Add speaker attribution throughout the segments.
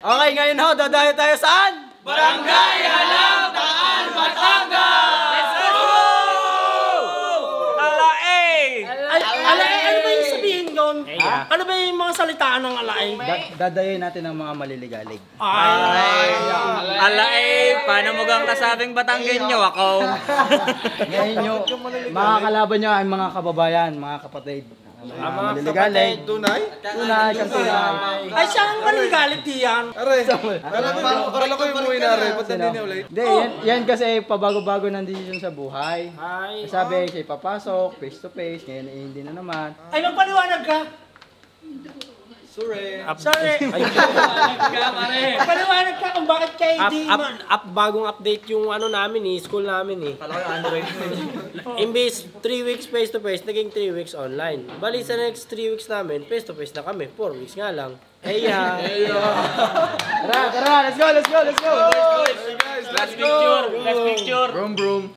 Speaker 1: Okay, ngayon ho, dadayo tayo saan?
Speaker 2: Barangay Halang Taal, Batangas!
Speaker 1: Let's go!
Speaker 2: Alae!
Speaker 3: Alae, ano ba yung sabihin yun? Ano ba yung mga salitaan ng alae?
Speaker 1: Dadayoin natin ng mga maliligalig.
Speaker 2: Alae! Paano mo gang kasabing Batanggenyo ako?
Speaker 1: Ngayon nyo, mga kalaban nyo ay mga kababayan, mga kapatid. Mga maliligalig.
Speaker 4: Tunay?
Speaker 1: Tunay, kang tunay.
Speaker 3: Ay, saan ka rin galit diyan?
Speaker 4: Aray, akala ko yung umuwi na aray. Ba't hindi niya ulit?
Speaker 1: Hindi, yan kasi pabago-bago ng desisyon sa buhay.
Speaker 3: Ay,
Speaker 1: Sabi, siya papasok, face to face, ngayon hindi na naman.
Speaker 3: ay magpaliwanag ka.
Speaker 4: Sorry.
Speaker 3: Sorry. Paliwanag ka kung bakit kayo di
Speaker 5: Bagong update yung ano namin school namin Imbis 3 weeks face to face, naging 3 weeks online. Bali sa next 3 weeks namin, face to face na kami. 4 weeks nga lang.
Speaker 1: Tara, let's go, let's go, let's go!
Speaker 2: Last picture! Last picture!
Speaker 1: Broom, broom.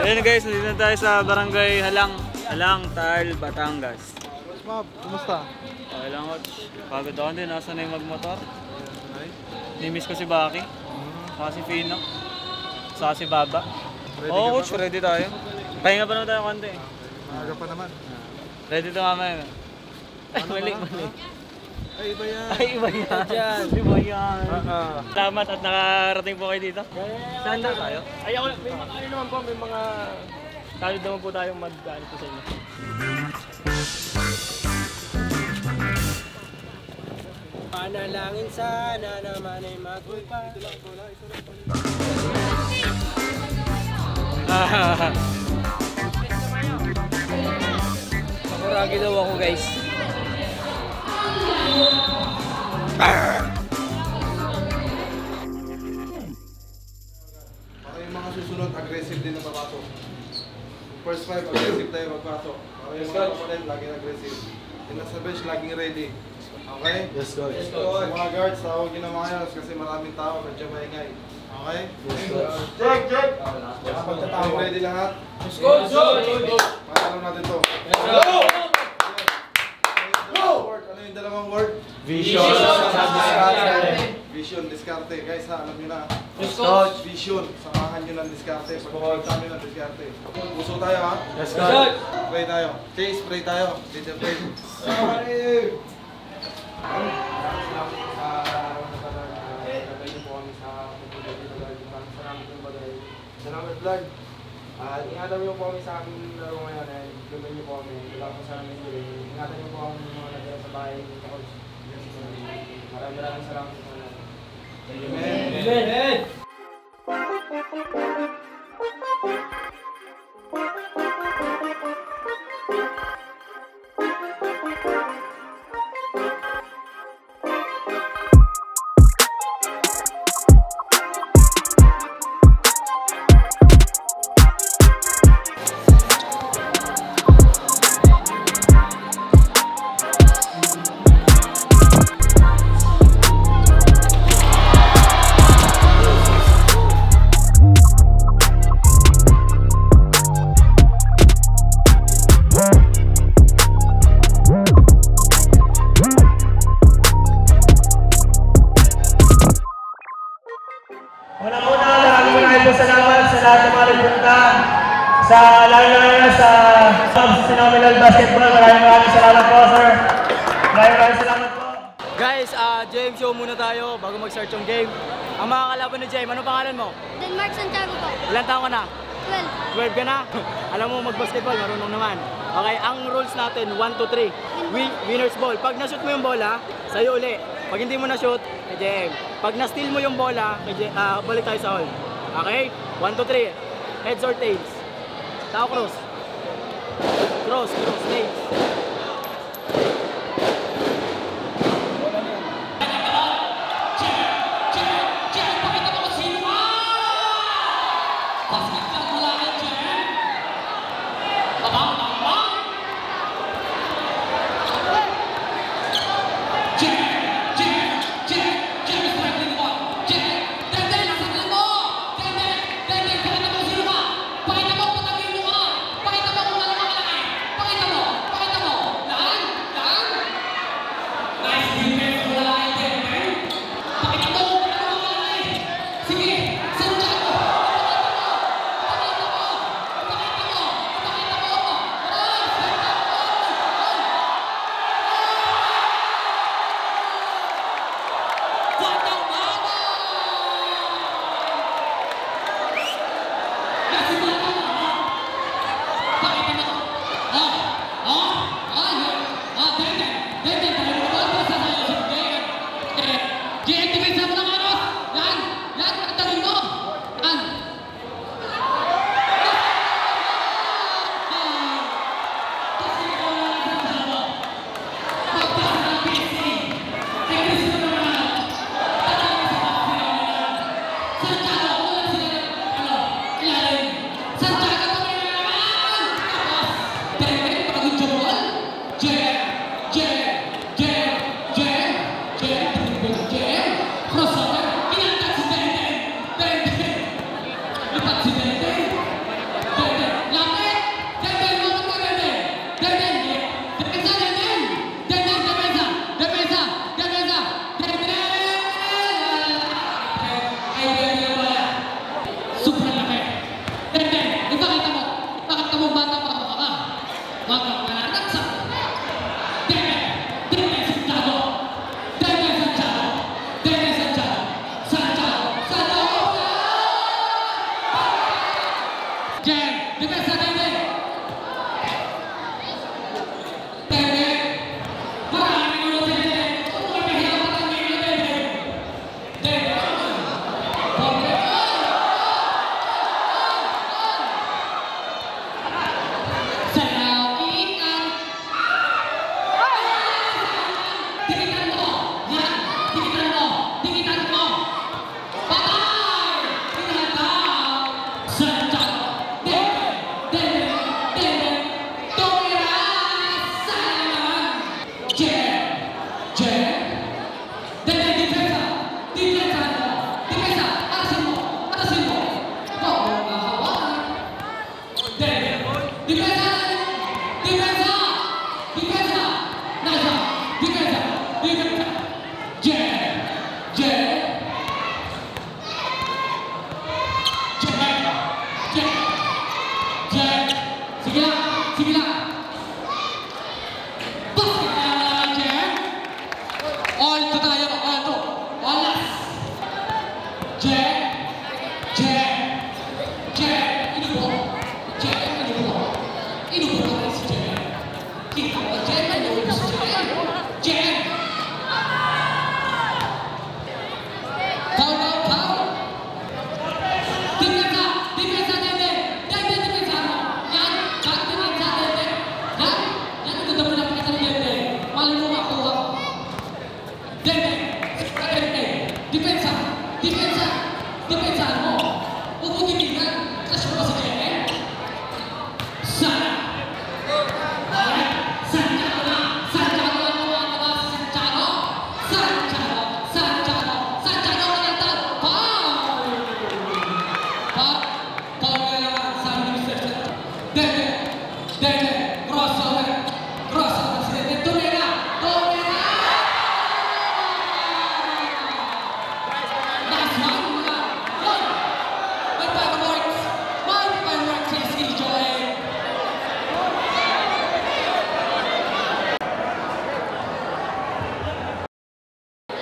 Speaker 2: Ayan guys, nandito na tayo sa Barangay Halang Taal, Batangas.
Speaker 4: Kumusta?
Speaker 2: Okay lang, coach. Pagod ako din, nasa na yung magmotor. Nimiss ko si Baki. Saka si Fino. Saka si Baba. Oo coach, ready tayo. Pahinga pa naman tayo konti.
Speaker 4: Maaga pa naman.
Speaker 2: Ready to mamaya. Ay, mali.
Speaker 4: Ay, iba yan.
Speaker 2: Ay, iba yan. Iba yan. Salamat at nakarating po kayo dito. Saan daw tayo?
Speaker 5: Ay, ako, may mga ano naman po, may mga tayo naman po tayong mag-ano po sa inyo. Panalangin sana naman ay magulpa.
Speaker 2: Pakuragi daw ako guys.
Speaker 4: Para yung mga susunod, aggressive din na papasok. First 5, aggressive tayo magpasok. Para yung mga kapalit, laging aggressive. Yung nasa bench, laging ready. Okay?
Speaker 1: Let's go.
Speaker 4: Yung mga guards, tawag yun na maayos kasi maraming tao, medyo maingay. Okay? Check! Ready lahat? Let's go! Paano natin to? Let's go! Ano yung dalawang word?
Speaker 1: Vision.
Speaker 4: Vision, diskarte. Guys ha, alam nyo na.
Speaker 1: Coach.
Speaker 4: Vision, samahan nyo ng diskarte. Pagpapagta nyo ng diskarte. Puso tayo ha.
Speaker 1: Let's go.
Speaker 4: Pray tayo. Chase, pray tayo. Leader pray.
Speaker 5: Salamat Lord. Ingatan niyo po kami sa aming laro ngayon and gawin niyo po kami. Wala po sa aming gawin. Ingatan niyo po kami mga natira sa bahay ng coach. Maraming salamat sa mga natin.
Speaker 4: Amen.
Speaker 6: Sa lalo-lalo na sa Phenomenal Basketball, maraming salamat po, sir. Maraming salamat po.
Speaker 1: Guys, game show muna tayo bago mag-start yung game. Ang mga kalaban ni James, ano pangalan mo?
Speaker 7: Denmark Santiago po.
Speaker 1: Ilan taon ka na?
Speaker 7: 12.
Speaker 1: 12 ka na? Alam mo mag-basketball, marunong naman. Okay, ang rules natin, 1, 2, 3. Winner's ball. Pag na-shoot mo yung bola, sa'yo uli. Pag hindi mo na-shoot, kay JM. Pag na-steal mo yung bola, balik tayo sa hall. Okay? 1, 2, 3. Heads or tails? Tao cross. Cross, tails.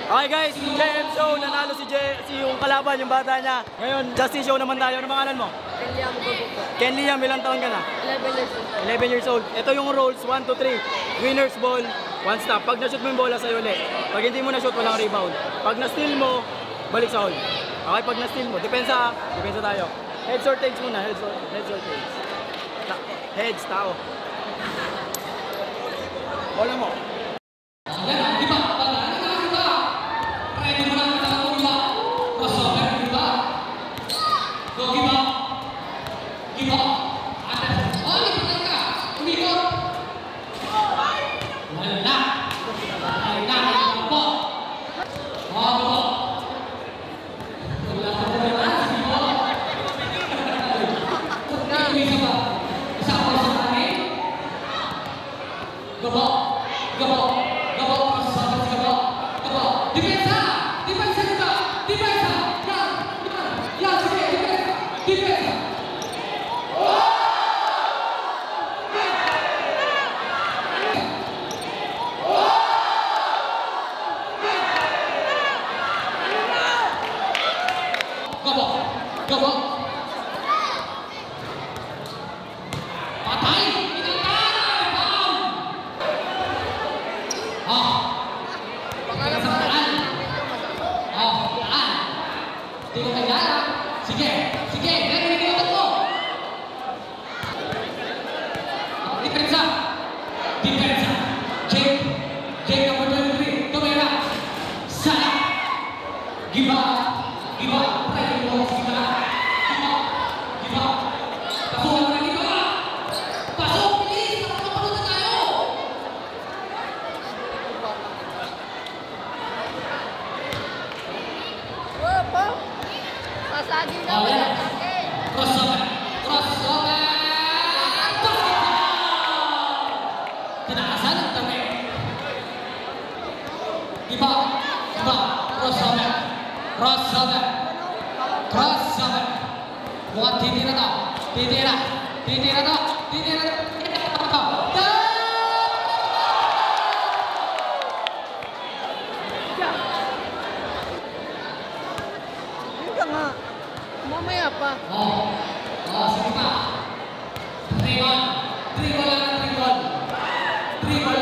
Speaker 1: Okay guys, JM Show, nanalo si yung kalaban, yung bata niya. Ngayon, Justice Show naman tayo. Ano pangalan mo?
Speaker 7: Ken Liam Babuko.
Speaker 1: Ken Liam, ilang taon ka na?
Speaker 7: 11 years old.
Speaker 1: 11 years old. Ito yung rules, 1, 2, 3. Winner's ball, one stop. Pag na-shoot mo yung bola sa'yo ulit. Pag hindi mo na-shoot, walang rebound. Pag na-steal mo, balik sa hole. Okay, pag na-steal mo, depensa tayo. Heads or takes muna, heads or takes. Heads, tao. Bola mo.
Speaker 7: Pasagin na wala.
Speaker 8: Crossover. Tinaasan ang kami. Iba. Crossover. Mukhang titira daw. Titira daw.
Speaker 7: Mamaya pa.
Speaker 8: Sige pa. Dribble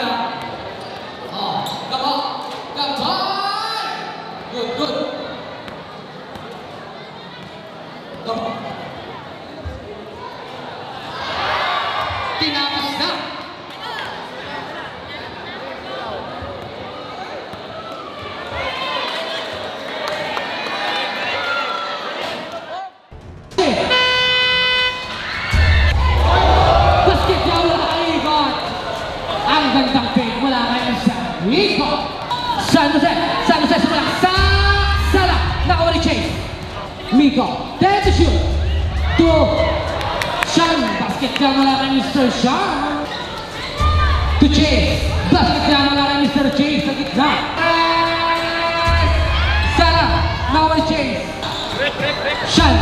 Speaker 8: lang. Gabay. Good. Tinapos na. Ang gandang fake mula ngayon sa Miko. San Jose simula sa Sala. Nakawali Chase. Miko, there to shoot. To Sean. Basket na mula kay Mr. Sean. To Chase. Basket na mula kay Mr. Chase sa gitna. Sala. Nakawali Chase. Sean.